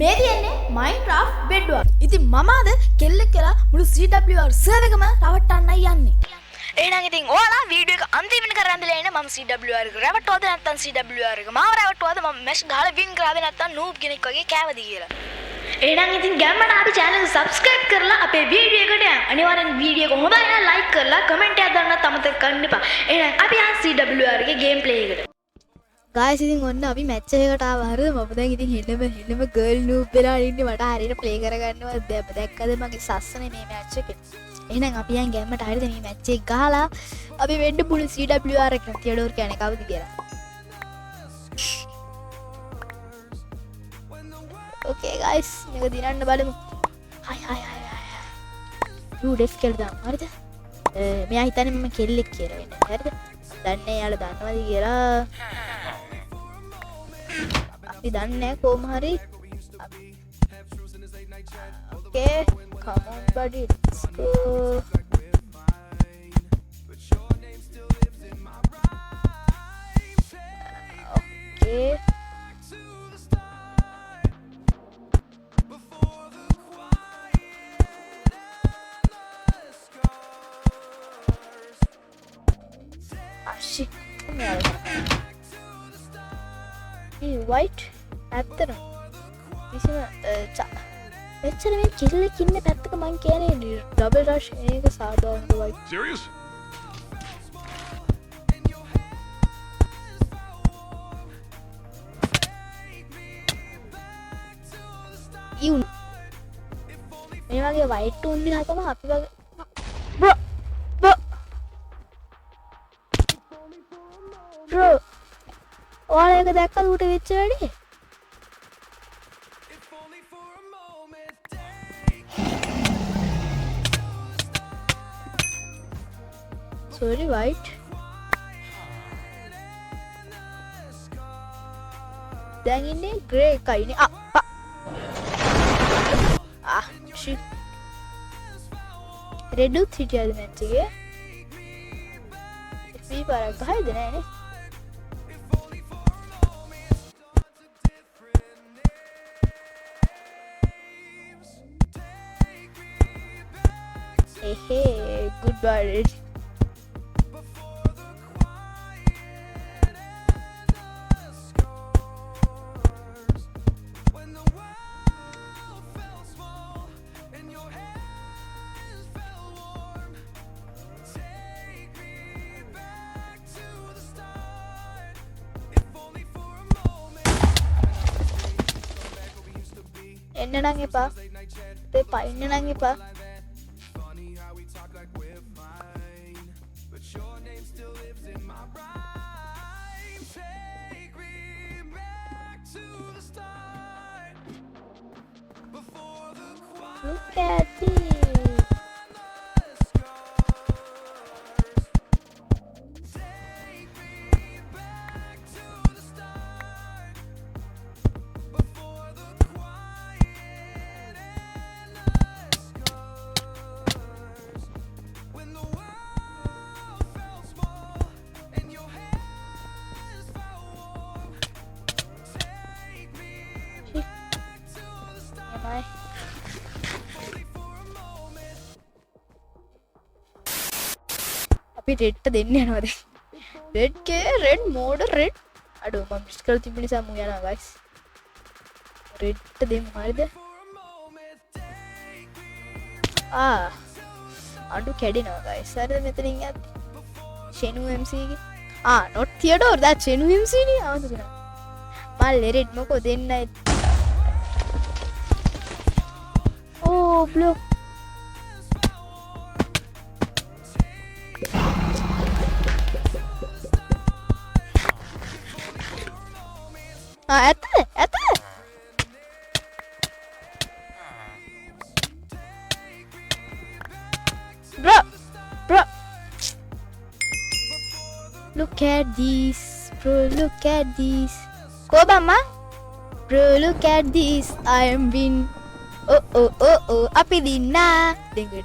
මේ තියෙන්නේ Minecraft bedwars. ඉතින් මම අද කෙල්ලෙක් කියලා මුළු CWR සර්වර් එකම රවට්ටන්නයි යන්නේ. එහෙනම් ඉතින් ඔයාලා වීඩියෝ එක අන්තිම වෙනකන් කරන් දෙලා ඉන්න. මම CWR එක රවට්ටුවද නැත්නම් CWR එක මාව රවට්ටුවද මම මැෂ් ගහලා වින් කරාද නැත්නම් නූබ් කෙනෙක් වගේ කෑවද කියලා. එහෙනම් ඉතින් ගැම්මට අපි channel එක subscribe කරලා අපේ වීඩියෝ එකට යන්න. අනිවාර්යෙන් වීඩියෝ එක හොඳයි නම් like කරලා comment එකක් දාන්නත් අමතක කරන්න එපා. එහෙනම් අපි යන් CWR එකේ gameplay එකට. guys ඉතින් ඔන්න අපි මැච් එකකට ආවා හරිද මම දැන් ඉතින් හෙළම ගර්ල් නූබ් වෙලා ඉන්නේ මට හරියට ප්ලේ කරගන්නවා දැක්කද මගේ සස්සනේ මේ මැච් එකේ එහෙනම් අපි යන් ගැම්මට හරිද මේ මැච් එක ගහලා අපි වෙන්න පුළු CWR එක තියඩෝර් කියන්නේ කවුද කියලා okay guys මේක දිනන්න බලමු හයි ඌ ඩෙස් කියලා දාමු හරිද මෙයා හිතන්නේ මම කෙල්ලෙක් කියලා වෙන්නේ හරිද දන්නේ යාළුවා දන්නවද කියලා අපි දන්නේ කොහොම හරි okay come on buddy let's go okay shit white ඇත්තටම කිසිම එච්චර මේ කිල්ලෙක් ඉන්න පැත්තක මං කියන්නේ ඩබල් රෂ් එක සාධාරණද white Serious? you මේ වගේ white උන් දිහා තමයි අපි වගේ bro ඔයාලා එක දැක්කද ඌට වෙච්ච වැඩේ sorry white දැන් ඉන්නේ grey එකයිනේ shit red උත් හිටියද මැච් එකේ FP පාරක් ගහයිද නෑනේ hey goodbye එන්න නම් එපා දෙපා ඉන්න නම් එපා look at this අපි රෙඩ්ට දෙන්න යනවා දැන් රෙඩ් කේ රෙඩ් මෝඩ් රෙඩ් අඩෝ මම මිස් කරලා තිබ්බ නිසා මු යනවා ගයිස් රෙඩ්ට දෙමු හරිද අඩු කැඩෙනවා ගයිස් හරිද මෙතනින් යත් ෂෙනු MC ගේ not theodore that ෂෙනු MC නේ ආවද කියලා මල්ලේ රෙඩ් මොකෝ දෙන්නයි oh blue ඇත්ත bro look at this bro look at this kobama bro look at this I am win oh api dinna denga